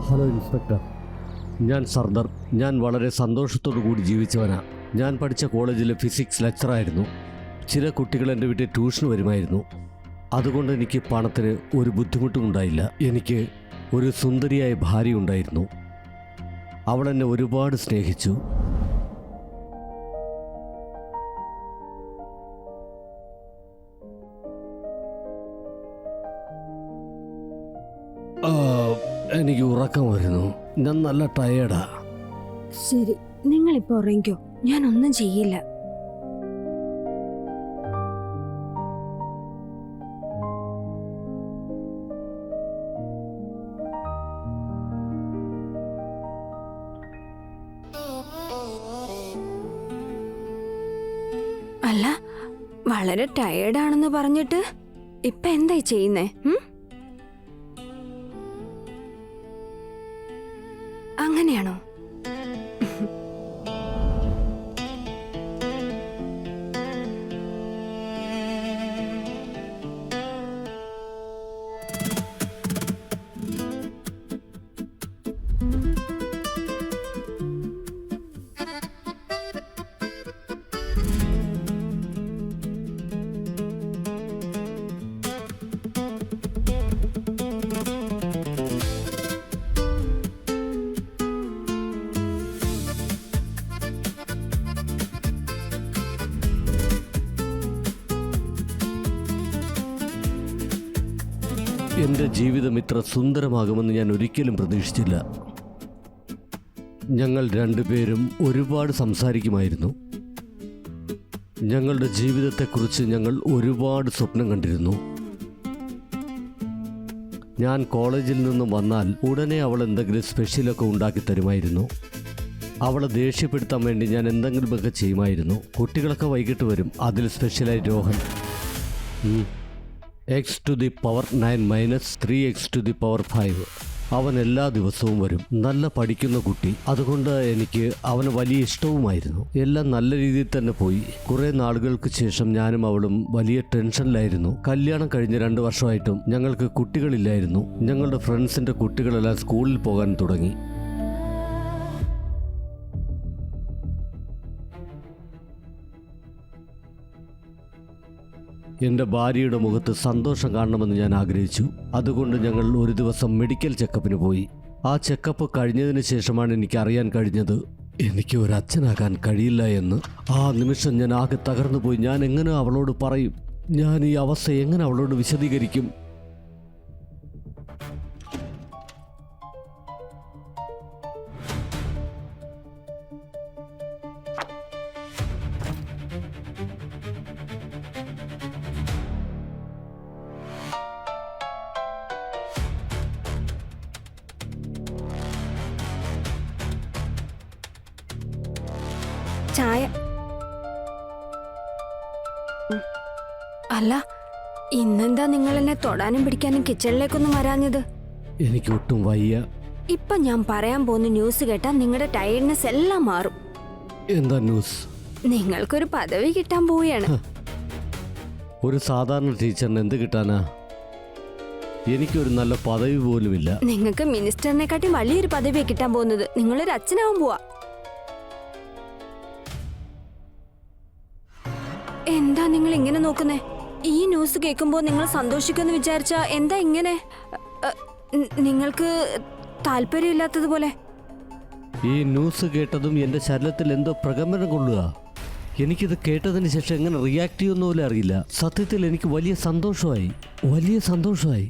Hello inspector, ഞാൻ സർദർ. ഞാൻ വളരെ സന്തോഷത്തോടു കൂടി ജീവിച്ചവനാണ്. ഞാൻ പഠിച്ച കോളേജിലെ ഫിസിക്സ് ലെക്ചറായിരുന്നു. ചില കുട്ടികൾ എൻ്റെ വീട്ടിൽ ട്യൂഷന് വരുമായിരുന്നു. അതുകൊണ്ട് എനിക്ക് പണത്തിന് ഒരു ബുദ്ധിമുട്ടും ഉണ്ടായില്ല. എനിക്ക് ഒരു സുന്ദരിയായ ഭാര്യ ഉണ്ടായിരുന്നു. അവൾ എന്നെ ഒരുപാട് സ്നേഹിച്ചു. എനിക്ക് ഉറക്കം വരുന്നു. ഞാൻ നല്ല ടയേർഡാ. ശരി, നിങ്ങളിപ്പോ ഉറങ്ങിക്കോ, ഞാനൊന്നും ചെയ്യില്ല. അല്ല, വളരെ ടയേർഡാണെന്ന് പറഞ്ഞിട്ട് ഇപ്പൊ എന്തായി ചെയ്യുന്നേ? അങ്ങനെയാണോ? എൻ്റെ ജീവിതം ഇത്ര സുന്ദരമാകുമെന്ന് ഞാൻ ഒരിക്കലും പ്രതീക്ഷിച്ചില്ല. ഞങ്ങൾ രണ്ടുപേരും ഒരുപാട് സംസാരിക്കുമായിരുന്നു. ഞങ്ങളുടെ ജീവിതത്തെക്കുറിച്ച് ഞങ്ങൾ ഒരുപാട് സ്വപ്നം കണ്ടിരുന്നു. ഞാൻ കോളേജിൽ നിന്നും വന്നാൽ ഉടനെ അവൾ എന്തെങ്കിലും സ്പെഷ്യലൊക്കെ ഉണ്ടാക്കി തരുമായിരുന്നു. അവളെ ദേഷ്യപ്പെടുത്താൻ വേണ്ടി ഞാൻ എന്തെങ്കിലുമൊക്കെ ചെയ്യുമായിരുന്നു. കുട്ടികളൊക്കെ വൈകിട്ട് വരും. അതിൽ സ്പെഷ്യലായി രോഹൻ x⁻9 - 3x⁵. അവൻ എല്ലാ ദിവസവും വരും. നല്ല പഠിക്കുന്ന കുട്ടി. അതുകൊണ്ട് എനിക്ക് അവന് വലിയ ഇഷ്ടവുമായിരുന്നു. എല്ലാം നല്ല രീതിയിൽ തന്നെ പോയി. കുറെ നാളുകൾക്ക് ശേഷം ഞാനും അവളും വലിയ ടെൻഷനിലായിരുന്നു. കല്യാണം കഴിഞ്ഞ് 2 വർഷമായിട്ടും ഞങ്ങൾക്ക് കുട്ടികളില്ലായിരുന്നു. ഞങ്ങളുടെ ഫ്രണ്ട്സിന്റെ കുട്ടികളെല്ലാം സ്കൂളിൽ പോകാൻ തുടങ്ങി. എൻ്റെ ഭാര്യയുടെ മുഖത്ത് സന്തോഷം കാണണമെന്ന് ഞാൻ ആഗ്രഹിച്ചു. അതുകൊണ്ട് ഞങ്ങൾ ഒരു ദിവസം മെഡിക്കൽ ചെക്കപ്പിന് പോയി. ആ ചെക്കപ്പ് കഴിഞ്ഞതിന് ശേഷമാണ് എനിക്ക് അറിയാൻ കഴിഞ്ഞത് എനിക്ക് ഒരു അച്ഛനാകാൻ കഴിയില്ല എന്ന്. ആ നിമിഷം ഞാൻ ആകെ തകർന്നു പോയി. ഞാൻ എങ്ങനെ അവളോട് പറയും? ഞാൻ ഈ അവസ്ഥ എങ്ങനെ അവളോട് വിശദീകരിക്കും? ചായ. അല്ല, ഇന്നെന്താ നിങ്ങൾ എന്നെ തൊടാനും പിടിക്കാനും കിച്ചണിലേക്കൊന്നും വരാഞ്ഞത്? എനിക്ക് ഒട്ടും വയ്യ. ഇപ്പൊ ഞാൻ പറയാൻ പോകുന്ന ന്യൂസ് കേട്ടാ നിങ്ങളുടെ ടയർഡ്നെസ് എല്ലാം മാറും. എന്താ ന്യൂസ്? നിങ്ങൾക്കൊരു പദവി കിട്ടാൻ പോവുകയാണ്. ഒരു സാധാരണ ടീച്ചറിന് എന്ത് കിട്ടാനാ? എനിക്കൊരു നല്ല പദവി പോലുമില്ല. നിങ്ങൾക്ക് മിനിസ്റ്ററിനെക്കാട്ടി വലിയൊരു പദവിയാണ് കിട്ടാൻ പോകുന്നത്. നിങ്ങളൊരു അച്ഛനാവാൻ പോവാ. എന്താ നിങ്ങൾ ഇങ്ങനെ നോക്കുന്നേ? ഈ ന്യൂസ് കേൾക്കുമ്പോൾ നിങ്ങൾ സന്തോഷിക്കുമെന്ന് വിചാരിച്ചാ എന്താ ഇങ്ങനെ? നിങ്ങൾക്ക് താല്പര്യമില്ലാത്തതുപോലെ. ഈ ന്യൂസ് കേട്ടതും എൻ്റെ ശരീരത്തിൽ എന്തോ പ്രകമ്പനം കൊള്ളുക. എനിക്കിത് കേട്ടതിന് ശേഷം എങ്ങനെ റിയാക്ട് ചെയ്യുന്ന പോലെ അറിയില്ല. സത്യത്തിൽ എനിക്ക് വലിയ സന്തോഷമായി.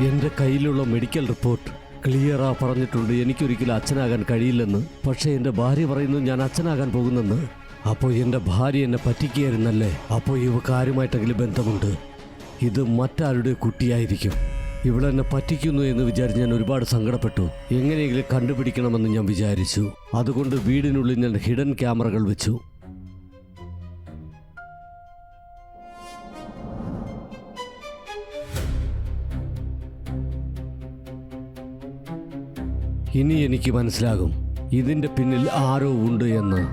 എൻ്റെ കയ്യിലുള്ള മെഡിക്കൽ റിപ്പോർട്ട് ക്ലിയറാ പറഞ്ഞിട്ടുണ്ട് എനിക്കൊരിക്കലും അച്ഛനാകാൻ കഴിയില്ലെന്ന്. പക്ഷേ എൻ്റെ ഭാര്യ പറയുന്നു ഞാൻ അച്ഛനാകാൻ പോകുന്നെന്ന്. അപ്പോൾ എൻ്റെ ഭാര്യ എന്നെ പറ്റിക്കുകയായിരുന്നല്ലേ? അപ്പോൾ ഇവക്ക് ആരുമായിട്ടെങ്കിലും ബന്ധമുണ്ട്. ഇത് മറ്റാരുടെ കുട്ടിയായിരിക്കും. ഇവളെന്നെ പറ്റിക്കുന്നു എന്ന് വിചാരിച്ച് ഞാൻ ഒരുപാട് സങ്കടപ്പെട്ടു. എങ്ങനെയെങ്കിലും കണ്ടുപിടിക്കണമെന്ന് ഞാൻ വിചാരിച്ചു. അതുകൊണ്ട് വീടിനുള്ളിൽ ഞാൻ ഹിഡൻ ക്യാമറകൾ വെച്ചു. ഇനി എനിക്ക് മനസ്സിലാകും ഇതിൻ്റെ പിന്നിൽ ആരോ ഉണ്ട് എന്ന്.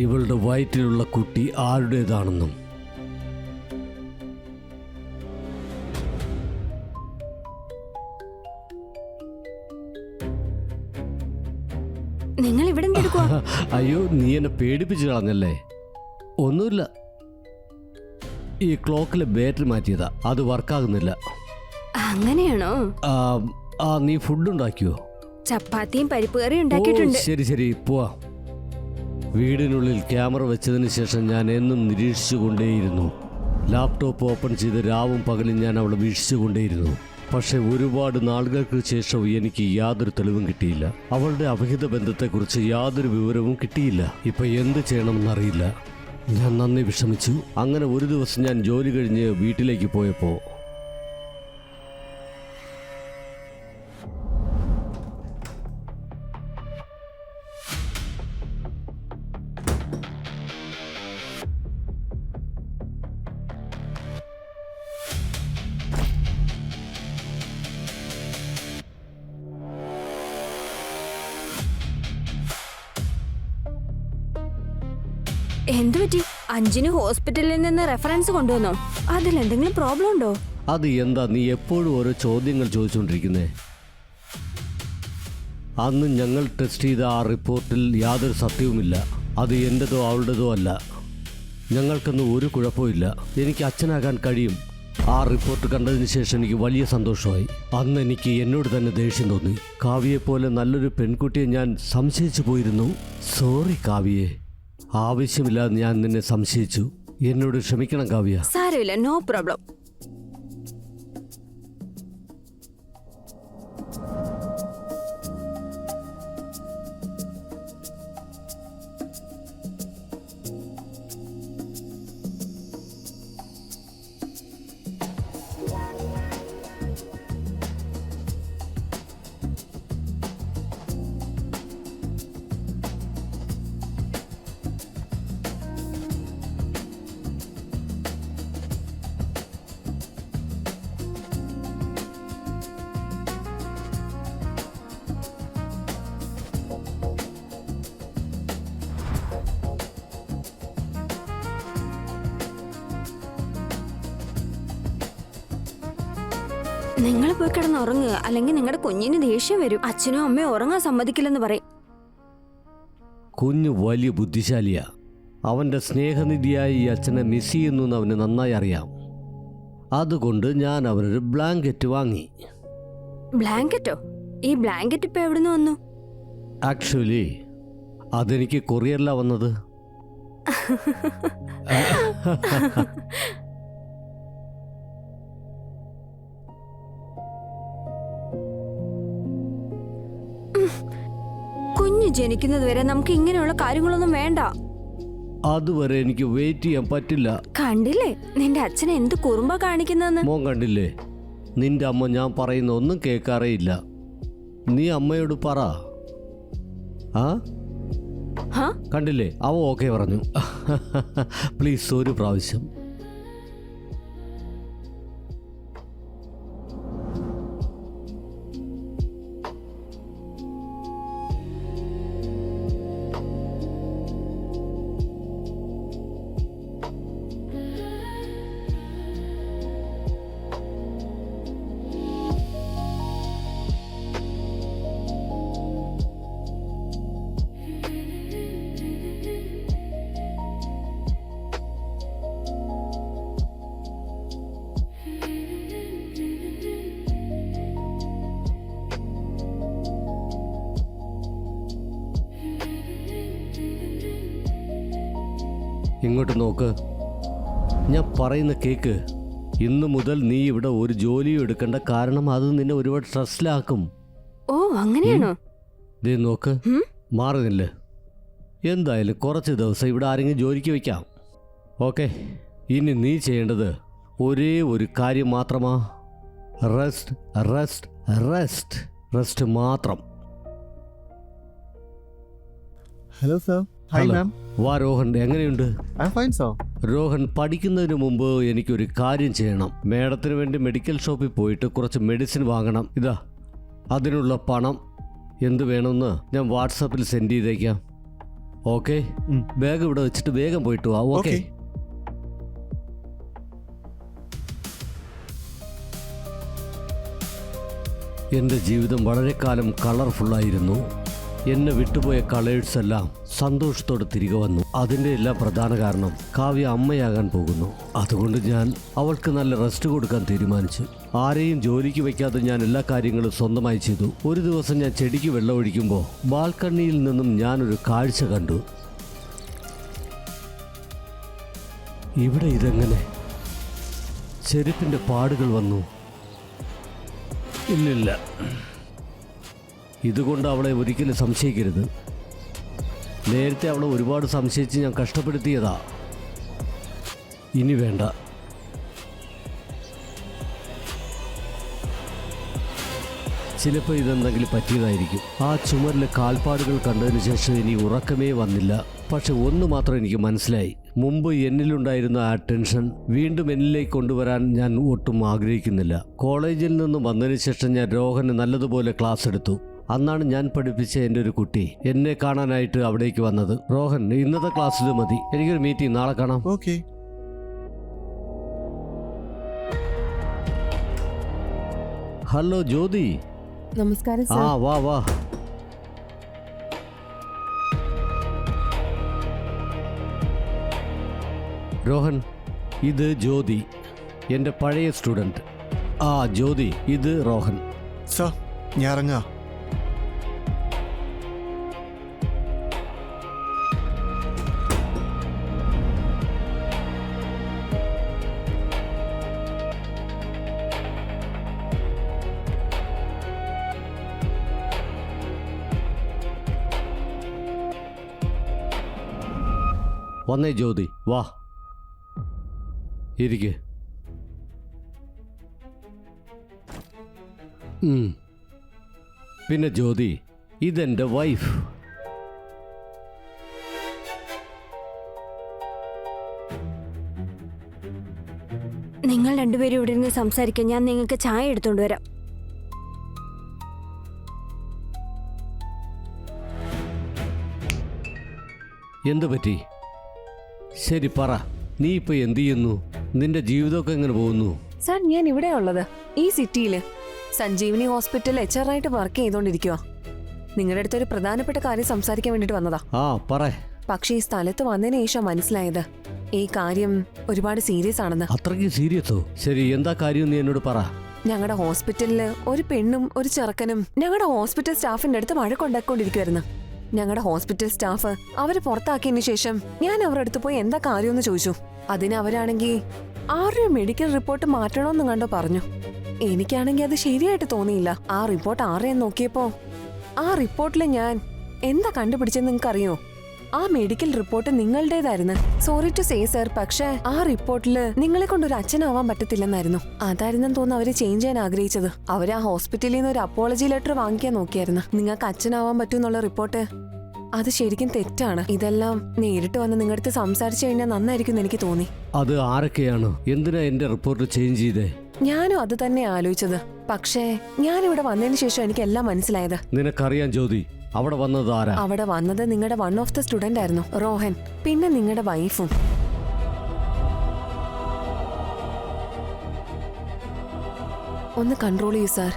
ഇവളുടെ വയറ്റിലുള്ള കുട്ടി ആരുടേതാണെന്നും. നിങ്ങൾ ഇവിടെ എന്തെടുക്കുവാ? അയ്യോ, നീ എന്നെ പേടിപ്പിച്ച് കളഞ്ഞല്ലേ. ഒന്നുമില്ല, ഈ ക്ലോക്കിലെ ബാറ്ററി മാറ്റിയതാ, അത് വർക്കാകുന്നില്ല. അങ്ങനെയാണോ? നീ ഫുഡ് ഉണ്ടാക്കിയോ? ചപ്പാത്തിയും പരിപ്പ് കറിയും ഓ, ഉണ്ടാക്കിയിട്ടുണ്ട്. ശരി ശരി, പോവാ. വീടിനുള്ളിൽ ക്യാമറ വെച്ചതിന് ശേഷം ഞാൻ എന്നും നിരീക്ഷിച്ചു കൊണ്ടേയിരുന്നു. ലാപ്ടോപ്പ് ഓപ്പൺ ചെയ്ത് രാവും പകലും ഞാൻ അവളെ വീക്ഷിച്ചുകൊണ്ടേയിരുന്നു. പക്ഷെ ഒരുപാട് നാളുകൾക്ക് ശേഷം എനിക്ക് യാതൊരു തെളിവും കിട്ടിയില്ല. അവളുടെ അവിഹിത ബന്ധത്തെക്കുറിച്ച് യാതൊരു വിവരവും കിട്ടിയില്ല. ഇപ്പൊ എന്ത് ചെയ്യണമെന്നറിയില്ല. ഞാൻ നന്ദി വിഷമിച്ചു. അങ്ങനെ ഒരു ദിവസം ഞാൻ ജോലി കഴിഞ്ഞ് വീട്ടിലേക്ക് പോയപ്പോൾ എന്തുപറ്റി? അഞ്ജിന് ഹോസ്പിറ്റലിൽ നിന്ന് റെഫറൻസ് കൊണ്ടുവന്നോ? അതിൽ എന്തെങ്കിലും പ്രോബ്ലം ഉണ്ടോ? അത് എന്താ നീ എപ്പോഴും ഓരോ ചോദ്യങ്ങൾ ചോദിച്ചുകൊണ്ടിരിക്കുന്നേ? അന്ന് ഞങ്ങൾ ടെസ്റ്റ് ചെയ്ത ആ റിപ്പോർട്ടിൽ യാതൊരു സത്യവുമില്ല. അത് എൻ്റെതോ അവളുടേതോ അല്ല. ഞങ്ങൾക്കൊന്നും ഒരു കുഴപ്പമില്ല. എനിക്ക് അച്ഛനാകാൻ കഴിയും. ആ റിപ്പോർട്ട് കണ്ടതിന് ശേഷം എനിക്ക് വലിയ സന്തോഷമായി. അന്ന് എനിക്ക് എന്നോട് തന്നെ ദേഷ്യം തോന്നി. കാവ്യയെപ്പോലെ നല്ലൊരു പെൺകുട്ടിയെ ഞാൻ സംശയിച്ചു പോയിരുന്നു. സോറി കാവ്യയെ, ആവശ്യമില്ലാതെ ഞാൻ നിന്നെ സംശയിച്ചു. എന്നോട് ക്ഷമിക്കണം കാവ്യ. സാരമില്ല, നോ പ്രോബ്ലം. നിങ്ങൾ പോയി കിടന്ന് ഉറങ്ങുക, അല്ലെങ്കിൽ നിങ്ങളുടെ കുഞ്ഞിന് ദേഷ്യം വരും. അച്ഛനും അമ്മയും ഉറങ്ങാൻ സമ്മതിക്കില്ലെന്ന് പറയും. കുഞ്ഞ് വലിയ ബുദ്ധിശാലിയാ. അവൻ്റെ സ്നേഹനിധിയായി ഈ അച്ഛനെ മിസ് ചെയ്യുന്നു എന്ന് അവന് നന്നായി അറിയാം. അതുകൊണ്ട് ഞാൻ അവനൊരു ബ്ലാങ്കറ്റ് വാങ്ങി. ബ്ലാങ്കറ്റോ? ഈ ബ്ലാങ്കറ്റ് ഇപ്പൊ എവിടുന്ന് വന്നു? ആക്ച്വലി അതെനിക്ക് കൊറിയറിലാ വന്നത്. കുഞ്ഞ് ജനിക്കുന്നത് വരെ നമുക്ക് ഇങ്ങനെയുള്ള കാര്യങ്ങളൊന്നും വേണ്ട. അതുവരെ എനിക്ക് വെയിറ്റ് ചെയ്യാൻ പറ്റില്ല. കണ്ടില്ലേ നിന്റെ അച്ഛനെ എന്ത് കുറുമ്പ കാണിക്കുന്നെന്ന്? മോൻ കണ്ടില്ലേ, നിന്റെ അമ്മ ഞാൻ പറയുന്ന ഒന്നും കേൾക്കാറേ ഇല്ല. നീ അമ്മയോട് പറ. കണ്ടില്ലേ, അവ ഓക്കെ പറഞ്ഞു. പ്ലീസ് ഒരു പ്രാവശ്യം. ഇങ്ങോട്ട് നോക്ക്, ഞാൻ പറയുന്ന കേക്ക്. ഇന്നു മുതൽ നീ ഇവിടെ ഒരു ജോലിയും എടുക്കേണ്ട. കാരണം അത് നിന്നെ ഒരുപാട് സ്ട്രെസ്സിലാക്കും. ഓ അങ്ങനെയാണോ? ദേ നോക്ക്, മാറുന്നില്ല. എന്തായാലും കുറച്ച് ദിവസം ഇവിടെ ആരെങ്കിലും ജോലിക്ക് വയ്ക്കാം. ഓക്കെ, ഇനി നീ ചെയ്യേണ്ടത് ഒരേ ഒരു കാര്യം മാത്രമാ. റെസ്റ്റ് റെസ്റ്റ് റെസ്റ്റ് റെസ്റ്റ് മാത്രം. Hello sir. Hi hello. Ma'am. വാ രോഹൻ, എങ്ങനെയുണ്ട്? I am fine sir. Rohan, പഠിക്കുന്നതിന് മുമ്പ് എനിക്കൊരു കാര്യം ചെയ്യണം. മേഡത്തിന് വേണ്ടി മെഡിക്കൽ ഷോപ്പിൽ പോയിട്ട് കുറച്ച് മെഡിസിൻ വാങ്ങണം. ഇതാ അതിനുള്ള പണം എന്ത് വേണമെന്ന് ഞാൻ വാട്സാപ്പിൽ സെൻഡ് ചെയ്തേക്കാം. ഓക്കെ, ബാഗ് ഇവിടെ വെച്ചിട്ട് വേഗം പോയിട്ട് വാ. ഓക്കെ. എൻ്റെ ജീവിതം വളരെ കാലം കളർഫുള്ളായിരുന്നു. എന്നെ വിട്ടുപോയ കളേഴ്സ് എല്ലാം സന്തോഷത്തോടെ തിരികെ വന്നു. അതിൻ്റെ എല്ലാം പ്രധാന കാരണം കാവ്യ അമ്മയാകാൻ പോകുന്നു. അതുകൊണ്ട് ഞാൻ അവൾക്ക് നല്ല റെസ്റ്റ് കൊടുക്കാൻ തീരുമാനിച്ചു. ആരെയും ജോലിക്ക് വെക്കാതെ ഞാൻ എല്ലാ കാര്യങ്ങളും സ്വന്തമായി ചെയ്തു. ഒരു ദിവസം ഞാൻ ചെടിക്ക് വെള്ളമൊഴിക്കുമ്പോൾ ബാൽക്കണിയിൽ നിന്നും ഞാനൊരു കാഴ്ച കണ്ടു. ഇവിടെ ഇതെങ്ങനെ? ചെരുപ്പിൻ്റെ പാടുകൾ വന്നു. ഇല്ലില്ല, ഇതുകൊണ്ട് അവളെ ഒരിക്കലും സംശയിക്കരുത്. നേരത്തെ അവളെ ഒരുപാട് സംശയിച്ച് ഞാൻ കഷ്ടപ്പെടുത്തിയതാ. ഇനി വേണ്ട. ചിലപ്പോൾ ഇതെന്തെങ്കിലും പറ്റിയതായിരിക്കും. ആ ചുമരിലെ കാൽപ്പാടുകൾ കണ്ടതിന് ശേഷം ഇനി ഉറക്കമേ വന്നില്ല. പക്ഷെ ഒന്ന് മാത്രം എനിക്ക് മനസ്സിലായി. മുമ്പ് എന്നിലുണ്ടായിരുന്ന ആ ടെൻഷൻ വീണ്ടും എന്നിലേക്ക് കൊണ്ടുവരാൻ ഞാൻ ഒട്ടും ആഗ്രഹിക്കുന്നില്ല. കോളേജിൽ നിന്നും വന്നതിന് ശേഷം ഞാൻ രോഹന് നല്ലതുപോലെ ക്ലാസ് എടുത്തു. അന്നാണ് ഞാൻ പഠിപ്പിച്ച എൻ്റെ ഒരു കുട്ടി എന്നെ കാണാനായിട്ട് അവിടേക്ക് വന്നത്. റോഹൻ, ഇന്നത്തെ ക്ലാസ്സിൽ മതി, എനിക്കൊരു മീറ്റിംഗ്, നാളെ കാണാം. ഓക്കെ. ഹലോ ജ്യോതി. നമസ്കാരം ആ സർ. വാ വാ. രോഹൻ, ഇത് ജ്യോതി, എൻ്റെ പഴയ സ്റ്റുഡൻറ്. ആ ജ്യോതി, ഇത് റോഹൻ. സർ, ഞാൻ ഇറങ്ങാ. വന്നേ ജ്യോതി, വാ ഇരിക്ക്. പിന്നെ ജ്യോതി, ഇതെൻ്റെ വൈഫ്. നിങ്ങൾ രണ്ടുപേരും ഇവിടെ ഇരുന്ന് സംസാരിക്കാൻ, ഞാൻ നിങ്ങൾക്ക് ചായ എടുത്തോണ്ട് വരാം. എന്തു പറ്റി? ശരി പറ, നീ ഇപ്പൊ എന്ത് ചെയ്യുന്നു? നിന്റെ ജീവിതമൊക്കെ എങ്ങനെ പോകുന്നു? സർ, ഞാൻ ഇവിടെ ഉള്ളത് ഈ സിറ്റിയില് സഞ്ജീവനി ഹോസ്പിറ്റൽ HR ആയിട്ട് വർക്ക് ചെയ്തോണ്ടിരിക്കുക. നിങ്ങളുടെ അടുത്ത് ഒരു പ്രധാനപ്പെട്ട കാര്യം സംസാരിക്കാൻ വേണ്ടിട്ട് വന്നതാ. ആ പറ. പക്ഷേ ഈ സ്ഥലത്ത് വന്നതിന് ശേഷം മനസ്സിലായത് ഈ കാര്യം ഒരുപാട് സീരിയസ് ആണെന്ന്. അത്രയ്ക്ക് സീരിയസോ? ശരി, എന്താ കാര്യം നീ എന്നോട് പറ. ഞങ്ങളുടെ ഹോസ്പിറ്റലില് ഒരു പെണ്ണും ഒരു ചെറുക്കനും ഞങ്ങളുടെ ഹോസ്പിറ്റൽ സ്റ്റാഫിന്റെ അടുത്ത് വഴക്കുണ്ടാക്കിക്കൊണ്ടിരിക്കുവായിരുന്നു. ഞങ്ങളുടെ ഹോസ്പിറ്റൽ സ്റ്റാഫ് അവരെ പുറത്താക്കിയതിനു ശേഷം ഞാൻ അവരുടെ അടുത്ത് പോയി എന്താ കാര്യമെന്ന് ചോദിച്ചു. അതിന് അവരാണെങ്കിൽ ആരുടെയും മെഡിക്കൽ റിപ്പോർട്ട് മാറ്റണമെന്ന് കണ്ടോ പറഞ്ഞു. എനിക്കാണെങ്കിൽ അത് ശരിയായിട്ട് തോന്നിയില്ല. ആ റിപ്പോർട്ട് ആരെയെന്ന് നോക്കിയപ്പോ ആ റിപ്പോർട്ടിൽ ഞാൻ എന്താ കണ്ടുപിടിച്ചെന്ന് നിങ്ങൾക്കറിയോ? ആ മെഡിക്കൽ റിപ്പോർട്ട് നിങ്ങളുടേതായിരുന്നു. സോറി ടു സേ സർ, പക്ഷേ ആ റിപ്പോർട്ടില് നിങ്ങളെ കൊണ്ടൊരു അച്ഛനാവാൻ പറ്റത്തില്ലെന്നായിരുന്നു. അതായിരുന്നെന്ന് തോന്നുന്നു അവര് ചേഞ്ച് ചെയ്യാൻ ആഗ്രഹിച്ചത്. അവര് ആ ഹോസ്പിറ്റലിൽ നിന്ന് ഒരു അപ്പോളജി ലെറ്റർ വാങ്ങിക്കാൻ നോക്കിയായിരുന്നു. നിങ്ങൾക്ക് അച്ഛനാവാൻ പറ്റൂന്നുള്ള റിപ്പോർട്ട് അത് ശരിക്കും തെറ്റാണ്. ഇതെല്ലാം നേരിട്ട് വന്ന് നിങ്ങളുടെ സംസാരിച്ചു കഴിഞ്ഞാൽ നന്നായിരിക്കും എനിക്ക് തോന്നി. അത് ആരൊക്കെയാണ്? എന്തിനാ എന്റെ റിപ്പോർട്ട് ചേഞ്ച് ചെയ്തേ? ഞാനും അത് തന്നെ ആലോചിച്ചത്. പക്ഷേ ഞാനിവിടെ വന്നതിന് ശേഷം എനിക്ക് എല്ലാം മനസ്സിലായത്. നിനക്കറിയാം ജ്യോതി, അവിടെ വന്നത് ആരാ? അവിടെ വന്നത് നിങ്ങളുടെ വൺ ഓഫ് ദ സ്റ്റുഡന്റ് ആയിരുന്നു, റോഹൻ. പിന്നെ നിങ്ങളുടെ വൈഫും. ഒന്ന് കൺട്രോൾ ചെയ്യൂ സാർ.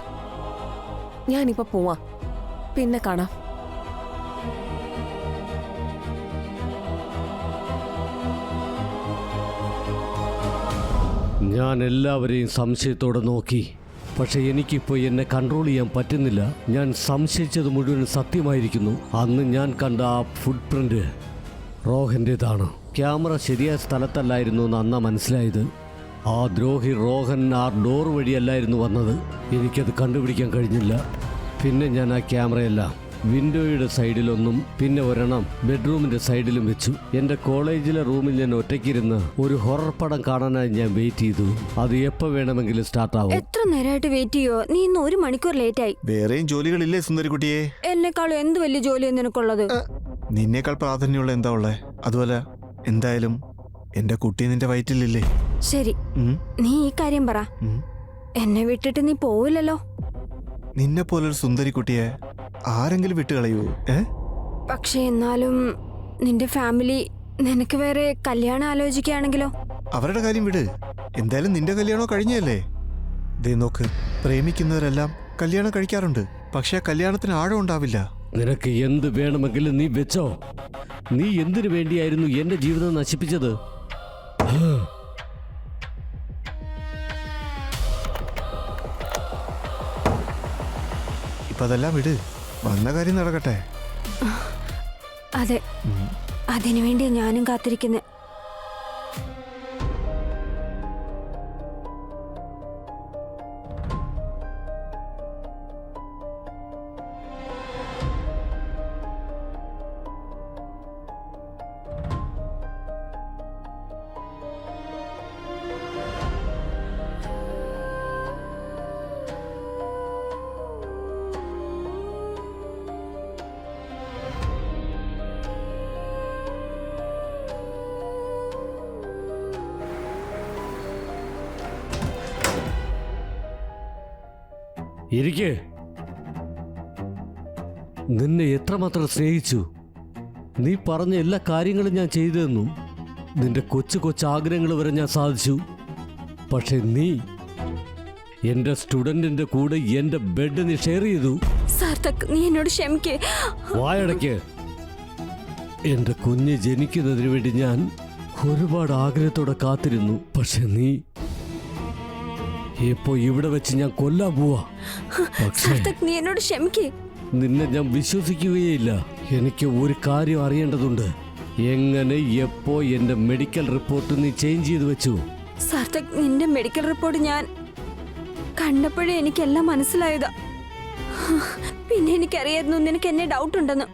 ഞാനിപ്പോ പോവാം, പിന്നെ കാണാം. ഞാൻ എല്ലാവരെയും സംശയത്തോടെ നോക്കി. പക്ഷെ എനിക്കിപ്പോൾ എന്നെ കൺട്രോൾ ചെയ്യാൻ പറ്റുന്നില്ല. ഞാൻ സംശയിച്ചത് മുഴുവൻ സത്യമായിരിക്കുന്നു. അന്ന് ഞാൻ കണ്ട ആ ഫുട് പ്രിന്റ് റോഹൻ്റേതാണ്. ക്യാമറ ശരിയായ സ്ഥലത്തല്ലായിരുന്നു എന്ന് അന്നാ മനസ്സിലായത്. ആ ദ്രോഹി റോഹൻ ആ ഡോർ വഴിയല്ലായിരുന്നു വന്നത്. എനിക്കത് കണ്ടുപിടിക്കാൻ കഴിഞ്ഞില്ല. പിന്നെ ഞാൻ ആ ക്യാമറയെല്ലാം വിൻഡോയുടെ സൈഡിലൊന്നും പിന്നെ ഒരെണ്ണം ബെഡ്റൂമിന്റെ സൈഡിലും വെച്ചു. എൻ്റെ കോളേജിലെ റൂമിൽ ഞാൻ ഒറ്റയ്ക്കിരുന്ന് ഒരു ഹൊറർ പടം കാണാനായി ഞാൻ വെയിറ്റ് ചെയ്തു. അത് എപ്പോൾ വേണമെങ്കിലും സ്റ്റാർട്ട് ആവും. എത്ര നേരമായിട്ട് വെയിറ്റ് ചെയ്യോ? നീ ഇന്ന് 1 മണിക്കൂർ ലേറ്റ് ആയി. വേറെയും ജോലികളില്ലേ സുന്ദരിക്കുട്ടിയെ? എന്നെക്കാളും എന്ത് വലിയ ജോലിയാണ് നിനക്കുള്ളത്? നിന്നേക്കാൾ പ്രാധാന്യമുള്ള എന്താ ഉള്ളേ? അതുപോലെ എന്തായാലും എന്റെ കുട്ടി നിന്റെ വയറ്റിലില്ലേ? ശരി, നീ ഈ കാര്യം പറ. എന്നെ വിട്ടിട്ട് നീ പോവില്ലല്ലോ? നിന്നെ പോലൊരു സുന്ദരിക്കുട്ടിയെ ആരെങ്കിലും വിട്ടുകളയൂ? പക്ഷെ എന്നാലും നിന്റെ ഫാമിലി നിനക്ക് വേറെ കല്യാണം ആലോചിക്കുകയാണെങ്കിലോ? അവരുടെ കാര്യം വിട്. എന്തായാലും നിന്റെ കല്യാണോ കഴിഞ്ഞല്ലേ? ദേ നോക്ക്, പ്രേമിക്കുന്നവരെല്ലാം കല്യാണം കഴിക്കാറുണ്ട്. പക്ഷെ ആ കല്യാണത്തിന് ആഴം ഉണ്ടാവില്ല. നിനക്ക് എന്ത് വേണമെങ്കിലും നീ വെച്ചോ. നീ എന്തിനു വേണ്ടിയായിരുന്നു എന്റെ ജീവിതം നശിപ്പിച്ചത്? ഇപ്പൊ അതെല്ലാം വിട്, വന്ന കാര്യം നടക്കട്ടെ. അതെ, അതിനുവേണ്ടി ഞാനും കാത്തിരിക്കുന്നത്. ഇരിക്കേ. നിന്നെ എത്രമാത്രം സ്നേഹിച്ചു. നീ പറഞ്ഞ എല്ലാ കാര്യങ്ങളും ഞാൻ ചെയ്തു തന്നു. നിന്റെ കൊച്ചു കൊച്ചു ആഗ്രഹങ്ങൾ വരെ ഞാൻ സാധിച്ചു. പക്ഷെ നീ എന്റെ സ്റ്റുഡന്റിന്റെ കൂടെ എന്റെ ബെഡ് നീ ഷെയർ ചെയ്തു. സാർത്ഥക്, നീ എന്നോട് ക്ഷമിക്കേ. വായടയ്ക്ക്. എന്റെ കുഞ്ഞ് ജനിക്കുന്നതിന് വേണ്ടി ഞാൻ ഒരുപാട് ആഗ്രഹത്തോടെ കാത്തിരുന്നു. പക്ഷെ നീ ഇപ്പോ ഇവിടെ വെച്ച് ഞാൻ കൊല്ലാൻ പോവാ. പക്ഷേ സാർത്ഥക്, നീ എന്നോട് ക്ഷമിക്കേ. നിന്നെ ഞാൻ വിശ്വസിക്കുകയില്ല. എനിക്ക് ഒരു കാര്യം അറിയേണ്ടതുണ്ട്. എങ്ങനെ എപ്പോ എന്റെ മെഡിക്കൽ റിപ്പോർട്ട് നീ ചേഞ്ച് ചെയ്ത് വെച്ചു? സാർത്ഥക്, നിന്റെ മെഡിക്കൽ റിപ്പോർട്ട് ഞാൻ കണ്ടപ്പോഴേ എനിക്കെല്ലാം മനസ്സിലായതാ. പിന്നെ എനിക്കറിയായിരുന്നു നിനക്ക് എന്നെ ഡൗട്ട് ഉണ്ടെന്ന്.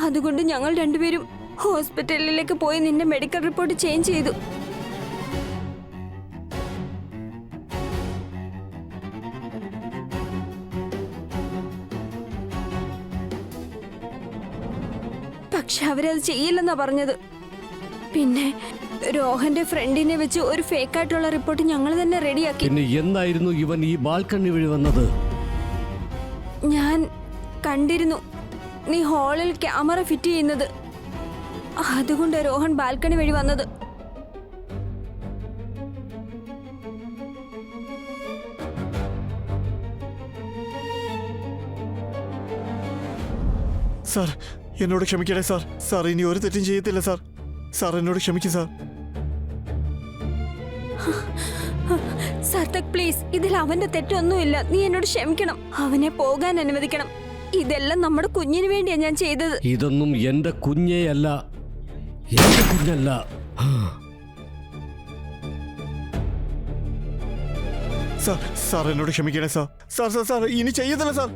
അതുകൊണ്ട് ഞങ്ങൾ രണ്ടുപേരും ഹോസ്പിറ്റലിലേക്ക് പോയി നിന്റെ മെഡിക്കൽ റിപ്പോർട്ട് ചേഞ്ച് ചെയ്തു. പക്ഷെ അവരത് ചെയ്യില്ലെന്നാ പറഞ്ഞത്. പിന്നെ രോഹന്റെ ഫ്രണ്ടിനെ വെച്ച് ഒരു ഫേക്കായിട്ടുള്ള റിപ്പോർട്ട് ഞങ്ങൾ തന്നെ റെഡിയാക്കി. പിന്നെ എന്നായിരുന്നു ഇവൻ ഈ ബാൽക്കണി വഴി വന്നത്? ഞാൻ കണ്ടിരുന്നു നീ ഹാളിൽ ക്യാമറ ഫിറ്റ് ചെയ്യുന്നത്. അതുകൊണ്ട് രോഹൻ ബാൽക്കണി വഴി വന്നത്. സാർ, എന്നോട് ക്ഷമിക്കണേ സാർ. സാർ ഇനി ഒരു തെറ്റും ചെയ്യത്തില്ല സാർ. സാർ എന്നോട് ക്ഷമിക്കും സാർ. സാർത്ഥക്, പ്ലീസ്, ഇതിൽ അവന്റെ തെറ്റൊന്നുമില്ല. നീ എന്നോട് ക്ഷമിക്കണം. അവനെ പോകാൻ അനുവദിക്കണം. ഇതെല്ലാം നമ്മുടെ കുഞ്ഞിന് വേണ്ടിയാ ഞാൻ ചെയ്തത്. ഇതൊന്നും എന്റെ കുഞ്ഞേ അല്ല, എന്റെ കുഞ്ഞല്ല. സാർ, സാർ എന്നോട് ക്ഷമിക്കണേ സാർ. സാർ സാർ സാർ ഇനി ചെയ്യത്തില്ല സാർ.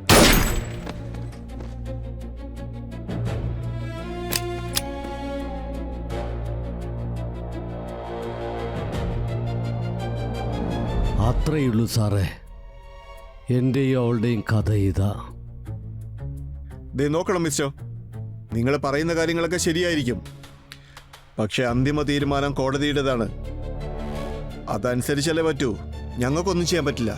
അത്രയുള്ളൂ സാറേ. എന്റെയും അവളുടെയും കഥ ഇതാ. ദേ നോക്കണം മിസ്റ്റർ, നിങ്ങൾ പറയുന്ന കാര്യങ്ങളൊക്കെ ശരിയായിരിക്കും. പക്ഷെ അന്തിമ തീരുമാനം കോടതിയുടേതാണ്. അതനുസരിച്ചല്ലേ പറ്റൂ. ഞങ്ങൾക്കൊന്നും ചെയ്യാൻ പറ്റില്ല.